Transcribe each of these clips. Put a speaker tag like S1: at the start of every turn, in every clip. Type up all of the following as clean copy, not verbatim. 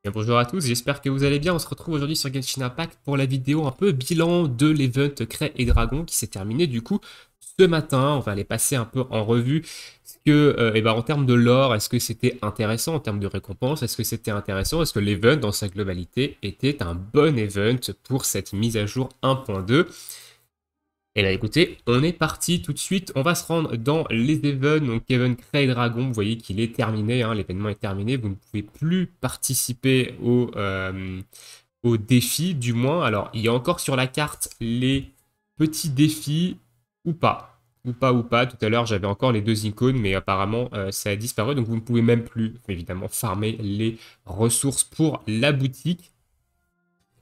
S1: Bien, bonjour à tous, j'espère que vous allez bien. On se retrouve aujourd'hui sur Genshin Impact pour la vidéo un peu bilan de l'event Craie et Dragon qui s'est terminé du coup ce matin. On va aller passer un peu en revue ce que, en termes de lore, est-ce que c'était intéressant en termes de récompense, est-ce que c'était intéressant, est-ce que l'event dans sa globalité était un bon event pour cette mise à jour 1.2. Et là, écoutez, on est parti tout de suite. On va se rendre dans les events. Donc, Event Crae Dragon, vous voyez qu'il est terminé. Hein, l'événement est terminé. Vous ne pouvez plus participer au défi, du moins. Alors, il y a encore sur la carte les petits défis ou pas. Ou pas. Tout à l'heure, j'avais encore les deux icônes, mais apparemment, ça a disparu. Donc, vous ne pouvez même plus, évidemment, farmer les ressources pour la boutique.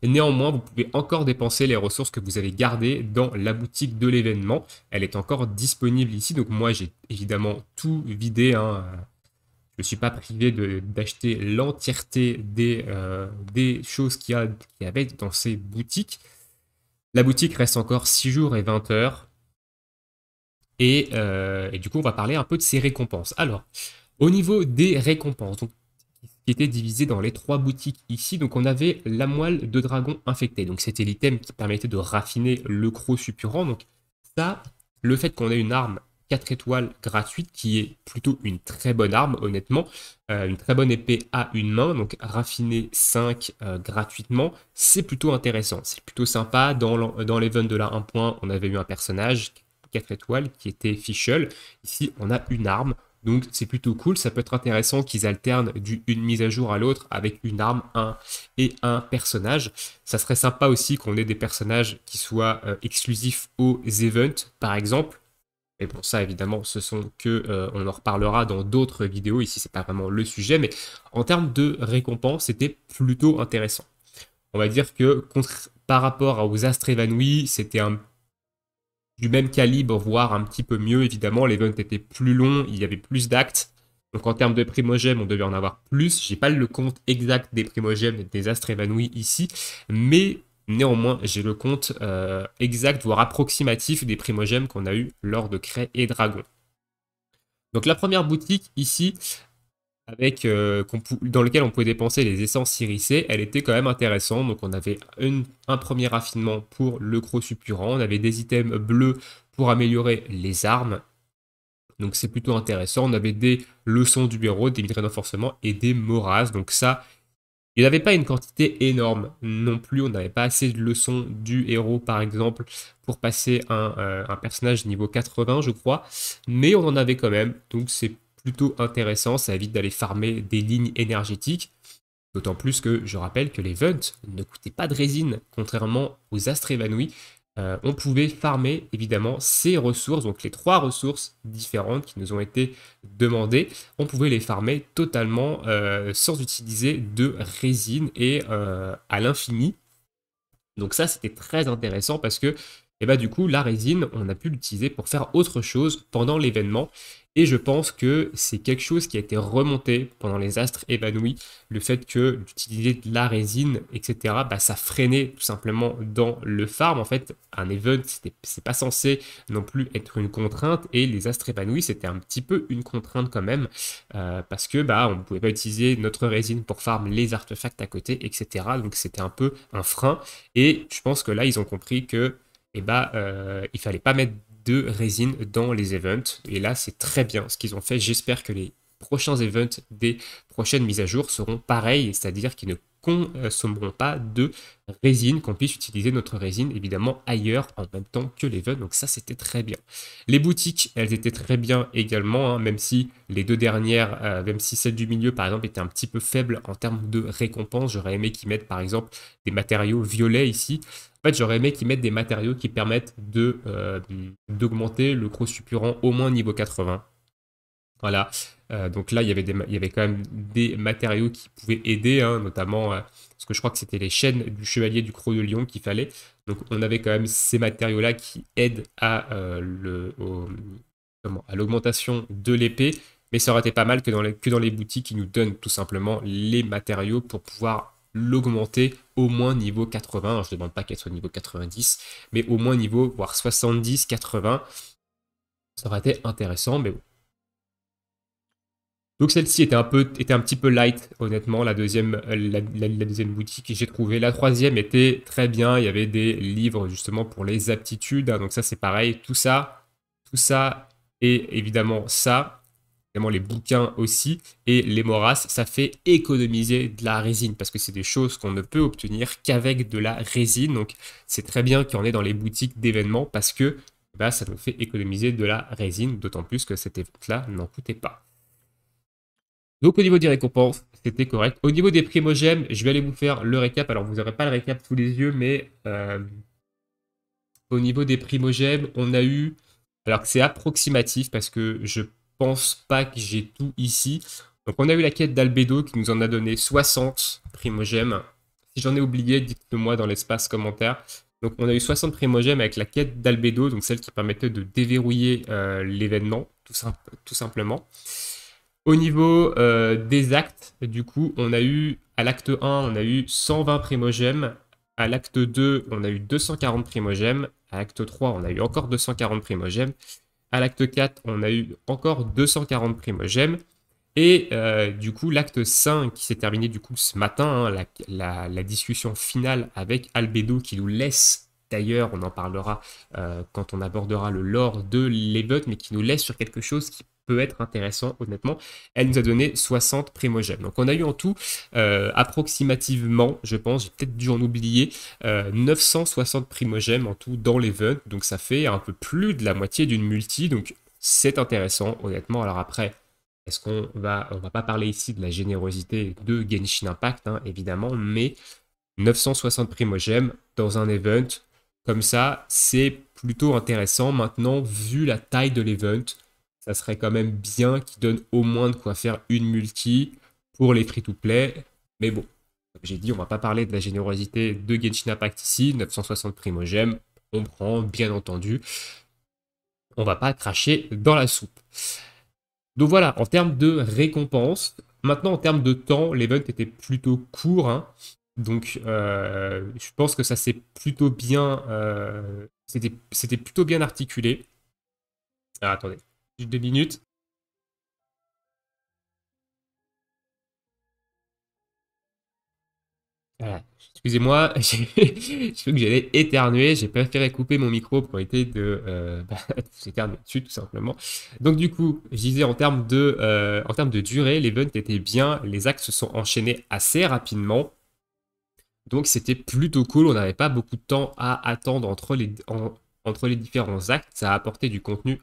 S1: Et néanmoins, vous pouvez encore dépenser les ressources que vous avez gardées dans la boutique de l'événement. Elle est encore disponible ici. Donc moi, j'ai évidemment tout vidé. Hein. Je ne me suis pas privé d'acheter l'entièreté des choses qu'il y avait dans ces boutiques. La boutique reste encore 6 jours et 20 heures. Et du coup, on va parler un peu de ces récompenses. Alors, au niveau des récompenses, donc qui était divisé dans les trois boutiques ici. Donc on avait la moelle de dragon infectée. Donc c'était l'item qui permettait de raffiner le croc suppurant. Donc ça, le fait qu'on ait une arme 4 étoiles gratuite, qui est plutôt une très bonne arme, honnêtement, une très bonne épée à une main, donc raffiner 5 gratuitement, c'est plutôt intéressant. C'est plutôt sympa. Dans l'event de la 1 point, on avait eu un personnage 4 étoiles qui était Fischl. Ici, on a une arme. Donc c'est plutôt cool, ça peut être intéressant qu'ils alternent d'une mise à jour à l'autre avec une arme et un personnage. Ça serait sympa aussi qu'on ait des personnages qui soient exclusifs aux events, par exemple. Et bon, ça évidemment, ce sont que on en reparlera dans d'autres vidéos. Ici, c'est pas vraiment le sujet, mais en termes de récompense, c'était plutôt intéressant. On va dire que par rapport aux astres évanouis, c'était du même calibre, voire un petit peu mieux. Évidemment, l'event était plus long, il y avait plus d'actes. Donc en termes de primogèmes, on devait en avoir plus. J'ai pas le compte exact des primogèmes et des astres évanouis ici, mais néanmoins, j'ai le compte exact, voire approximatif des primogèmes qu'on a eu lors de Craie et Dragon. Donc la première boutique ici, dans lequel on pouvait dépenser les essences irisées, elle était quand même intéressante. Donc on avait un premier raffinement pour le croc suppurant, on avait des items bleus pour améliorer les armes. Donc c'est plutôt intéressant. On avait des leçons du héros, des mitrains d'enforcement et des moras. Donc ça, il n'y avait pas une quantité énorme non plus. On n'avait pas assez de leçons du héros, par exemple, pour passer un personnage niveau 80, je crois. Mais on en avait quand même. Donc c'est plutôt intéressant. Ça évite d'aller farmer des lignes énergétiques. D'autant plus que je rappelle que les Vents ne coûtaient pas de résine, contrairement aux astres évanouis. On pouvait farmer évidemment ces ressources, donc les trois ressources différentes qui nous ont été demandées, on pouvait les farmer totalement sans utiliser de résine et à l'infini. Donc ça, c'était très intéressant parce que du coup, la résine, on a pu l'utiliser pour faire autre chose pendant l'événement. Et je pense que c'est quelque chose qui a été remonté pendant les astres évanouis. Le fait que d'utiliser de la résine, etc., ça freinait tout simplement dans le farm. En fait, un event, c'est pas censé non plus être une contrainte. Et les astres évanouis, c'était un petit peu une contrainte quand même. Parce que on ne pouvait pas utiliser notre résine pour farm les artefacts à côté, etc. Donc c'était un peu un frein. Et je pense que là, ils ont compris que il fallait pas mettre de résine dans les events. Et là, c'est très bien ce qu'ils ont fait. J'espère que les prochains events des prochaines mises à jour seront pareils, c'est-à-dire qu'ils ne consommeront pas de résine, qu'on puisse utiliser notre résine évidemment ailleurs en même temps que l'event. Donc ça, c'était très bien. Les boutiques, elles étaient très bien également, hein, même si les deux dernières, même si celle du milieu par exemple était un petit peu faible en termes de récompense. J'aurais aimé qu'ils mettent par exemple des matériaux violets ici. En fait, j'aurais aimé qu'ils mettent des matériaux qui permettent d'augmenter le croc suppurant au moins niveau 80. Voilà. Donc là, il y avait quand même des matériaux qui pouvaient aider, hein, notamment parce que je crois que c'était les chaînes du chevalier du croc de lion qu'il fallait. Donc on avait quand même ces matériaux-là qui aident à l'augmentation de l'épée. Mais ça aurait été pas mal que dans les boutiques, ils nous donnent tout simplement les matériaux pour pouvoir l'augmenter au moins niveau 80. Alors, je ne demande pas qu'elle soit niveau 90, mais au moins niveau, voire 70, 80. Ça aurait été intéressant, mais bon. Donc celle-ci était un petit peu light, honnêtement, la deuxième, la deuxième boutique que j'ai trouvé. La troisième était très bien, il y avait des livres justement pour les aptitudes, hein, donc ça c'est pareil, tout ça et évidemment ça, évidemment les bouquins aussi, et les morasses, ça fait économiser de la résine, parce que c'est des choses qu'on ne peut obtenir qu'avec de la résine, donc c'est très bien qu'il y en ait dans les boutiques d'événements, parce que bah, ça nous fait économiser de la résine, d'autant plus que cet event-là n'en coûtait pas. Donc au niveau des récompenses, c'était correct. Au niveau des primogèmes, je vais aller vous faire le récap. Alors vous n'aurez pas le récap sous les yeux, mais au niveau des primogèmes, on a eu... Alors que c'est approximatif parce que je pense pas que j'ai tout ici. Donc on a eu la quête d'Albedo qui nous en a donné 60 primogèmes. Si j'en ai oublié, dites-le moi dans l'espace commentaire. Donc on a eu 60 primogèmes avec la quête d'Albedo, donc celle qui permettait de déverrouiller l'événement, tout simplement. Au niveau des actes, du coup, on a eu à l'acte 1, on a eu 120 primogèmes. À l'acte 2, on a eu 240 primogèmes. À l'acte 3, on a eu encore 240 primogèmes. À l'acte 4, on a eu encore 240 primogèmes. Et du coup, l'acte 5 qui s'est terminé du coup ce matin, hein, la discussion finale avec Albedo qui nous laisse, d'ailleurs, on en parlera quand on abordera le lore de l'event, mais qui nous laisse sur quelque chose qui peut être intéressant, honnêtement. Elle nous a donné 60 primogèmes. Donc on a eu en tout, approximativement, je pense, j'ai peut-être dû en oublier, 960 primogèmes en tout dans l'event. Donc ça fait un peu plus de la moitié d'une multi. Donc c'est intéressant, honnêtement. Alors après, est-ce on va pas parler ici de la générosité de Genshin Impact, hein, évidemment, mais 960 primogèmes dans un event, comme ça, c'est plutôt intéressant. Maintenant, vu la taille de l'event, ça serait quand même bien qu'il donne au moins de quoi faire une multi pour les free-to-play. Mais bon, comme j'ai dit, on va pas parler de la générosité de Genshin Impact ici. 960 primogèmes, on prend, bien entendu. On va pas cracher dans la soupe. Donc voilà, en termes de récompense, maintenant en termes de temps, l'event était plutôt court, hein. Donc je pense que ça s'est plutôt bien, c'était plutôt bien articulé. Ah, attendez, juste 2 minutes. Voilà. Excusez-moi, j'ai cru que j'allais éternuer, j'ai préféré couper mon micro pour éviter de s'éternuer dessus tout simplement. Donc du coup, je disais en termes de durée, l'event était bien, les actes se sont enchaînés assez rapidement. Donc c'était plutôt cool, on n'avait pas beaucoup de temps à attendre entre les différents actes, ça a apporté du contenu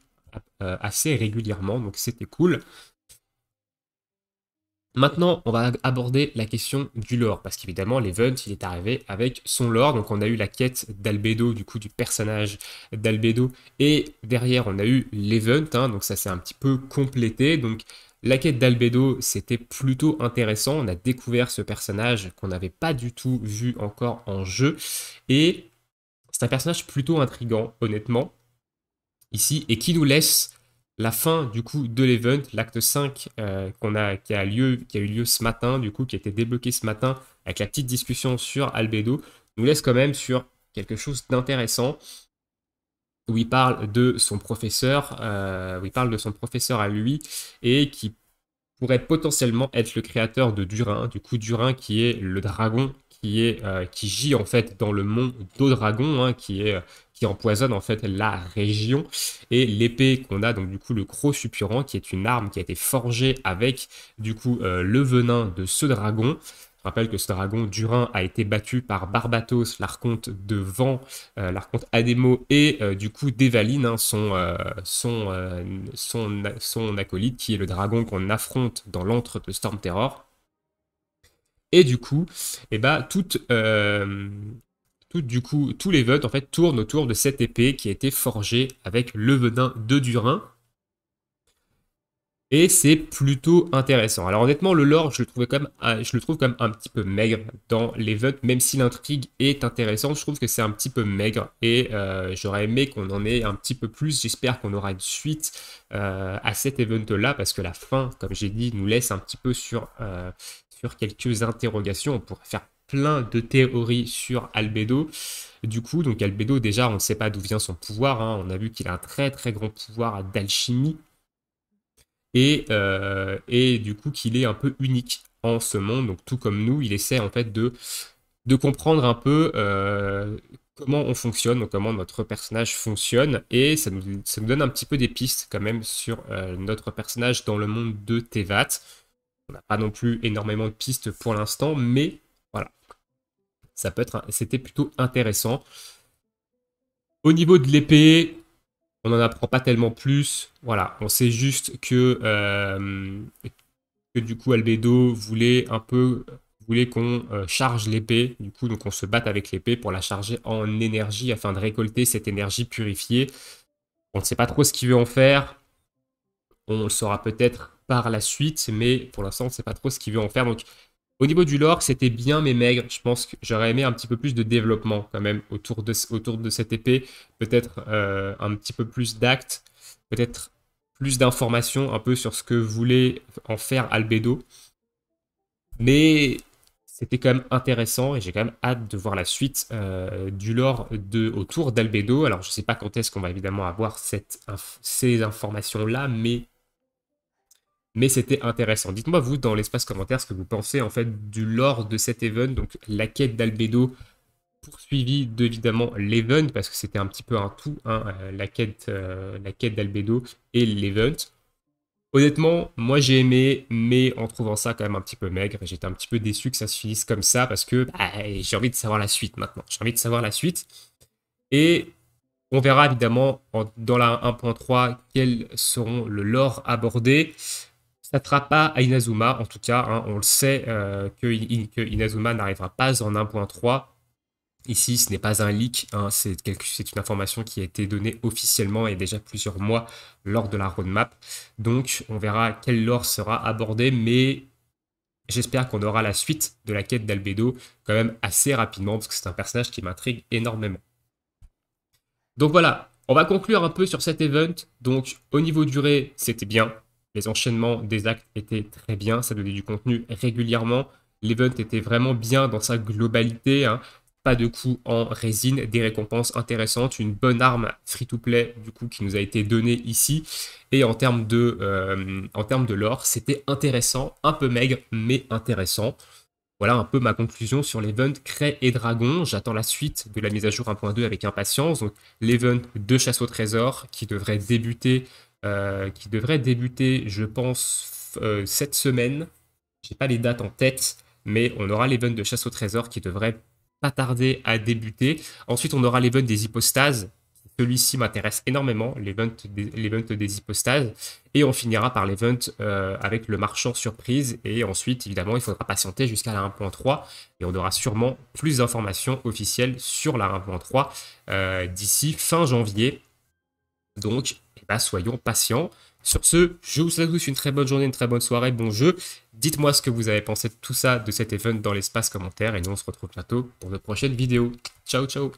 S1: assez régulièrement, donc c'était cool. Maintenant, on va aborder la question du lore, parce qu'évidemment, l'event, il est arrivé avec son lore. Donc, on a eu la quête d'Albedo, du coup, du personnage d'Albedo, et derrière, on a eu l'event, hein, donc ça s'est un petit peu complété. Donc, la quête d'Albedo, c'était plutôt intéressant. On a découvert ce personnage qu'on n'avait pas du tout vu encore en jeu, et c'est un personnage plutôt intriguant, honnêtement ici et qui nous laisse la fin du coup de l'event, l'acte 5 qui a eu lieu ce matin, du coup qui a été débloqué ce matin avec la petite discussion sur Albedo, nous laisse quand même sur quelque chose d'intéressant où il parle de son professeur, où il parle de son professeur à lui et qui pourrait potentiellement être le créateur de Durin, du coup Durin qui est le dragon qui gît en fait dans le mont d'Odragon, hein, qui empoisonne en fait la région, et l'épée qu'on a donc du coup le croc suppurant qui est une arme qui a été forgée avec du coup le venin de ce dragon. Je rappelle que ce dragon Durin a été battu par Barbatos, l'archonte de Vent, l'archonte Ademo et du coup Devaline, hein, son acolyte qui est le dragon qu'on affronte dans l'antre de Storm Terror. Et du coup, eh ben, tous les votes en fait tournent autour de cette épée qui a été forgée avec le venin de Durin. Et c'est plutôt intéressant. Alors honnêtement, le lore, je le trouve quand même un petit peu maigre dans l'event, même si l'intrigue est intéressante, je trouve que c'est un petit peu maigre et j'aurais aimé qu'on en ait un petit peu plus. J'espère qu'on aura une suite à cet event-là, parce que la fin, comme j'ai dit, nous laisse un petit peu sur quelques interrogations. On pourrait faire plein de théories sur Albedo. Du coup, donc Albedo, déjà, on ne sait pas d'où vient son pouvoir, hein. On a vu qu'il a un très très grand pouvoir d'alchimie. et du coup qu'il est un peu unique en ce monde. Donc tout comme nous, il essaie en fait de comprendre un peu comment on fonctionne, donc comment notre personnage fonctionne, et ça nous donne un petit peu des pistes quand même sur notre personnage dans le monde de Tevat. On n'a pas non plus énormément de pistes pour l'instant, mais voilà, c'était plutôt intéressant. Au niveau de l'épée, on n'en apprend pas tellement plus. Voilà, on sait juste que du coup Albedo voulait qu'on charge l'épée, du coup donc on se batte avec l'épée pour la charger en énergie afin de récolter cette énergie purifiée. On ne sait pas trop ce qu'il veut en faire, on le saura peut-être par la suite, mais pour l'instant on ne sait pas trop ce qu'il veut en faire. Donc au niveau du lore, c'était bien mais maigre. Je pense que j'aurais aimé un petit peu plus de développement quand même autour de cette épée, peut-être un petit peu plus d'actes, peut-être plus d'informations un peu sur ce que voulait en faire Albedo. Mais c'était quand même intéressant et j'ai quand même hâte de voir la suite du lore autour d'Albedo. Alors je ne sais pas quand est-ce qu'on va évidemment avoir ces informations-là, mais c'était intéressant. Dites-moi vous dans l'espace commentaire ce que vous pensez en fait du lore de cet event, donc la quête d'Albedo poursuivie d'évidemment l'event, parce que c'était un petit peu un tout, hein, la quête d'Albedo et l'event. Honnêtement, moi j'ai aimé, mais en trouvant ça quand même un petit peu maigre, j'étais un petit peu déçu que ça se finisse comme ça parce que bah, j'ai envie de savoir la suite maintenant. J'ai envie de savoir la suite. Et on verra évidemment dans la 1.3 quels seront le lore abordé. Ça ne sera pas à Inazuma, en tout cas, hein, on le sait que Inazuma n'arrivera pas en 1.3. Ici, ce n'est pas un leak, hein, c'est une information qui a été donnée officiellement il y a déjà plusieurs mois lors de la roadmap. Donc, on verra quel lore sera abordé, mais j'espère qu'on aura la suite de la quête d'Albedo quand même assez rapidement, parce que c'est un personnage qui m'intrigue énormément. Donc voilà, on va conclure un peu sur cet event. Donc, au niveau durée, c'était bien. Les enchaînements des actes étaient très bien, ça donnait du contenu régulièrement. L'event était vraiment bien dans sa globalité, hein. Pas de coût en résine, des récompenses intéressantes, une bonne arme free-to-play du coup qui nous a été donnée ici. Et en termes de lore, c'était intéressant, un peu maigre, mais intéressant. Voilà un peu ma conclusion sur l'event Craie et Dragon. J'attends la suite de la mise à jour 1.2 avec impatience. Donc l'event de chasse au trésor qui devrait débuter, je pense, cette semaine. J'ai pas les dates en tête, mais on aura l'event de chasse au trésor qui devrait pas tarder à débuter. Ensuite, on aura l'event des hypostases. Celui-ci m'intéresse énormément, l'event des hypostases. Et on finira par l'event avec le marchand surprise. Et ensuite, évidemment, il faudra patienter jusqu'à la 1.3. Et on aura sûrement plus d'informations officielles sur la 1.3 d'ici fin janvier. Donc, eh ben, soyons patients. Sur ce, je vous souhaite tous une très bonne journée, une très bonne soirée, bon jeu. Dites-moi ce que vous avez pensé de tout ça, de cet event dans l'espace commentaire. Et nous, on se retrouve bientôt pour de prochaines vidéos. Ciao, ciao!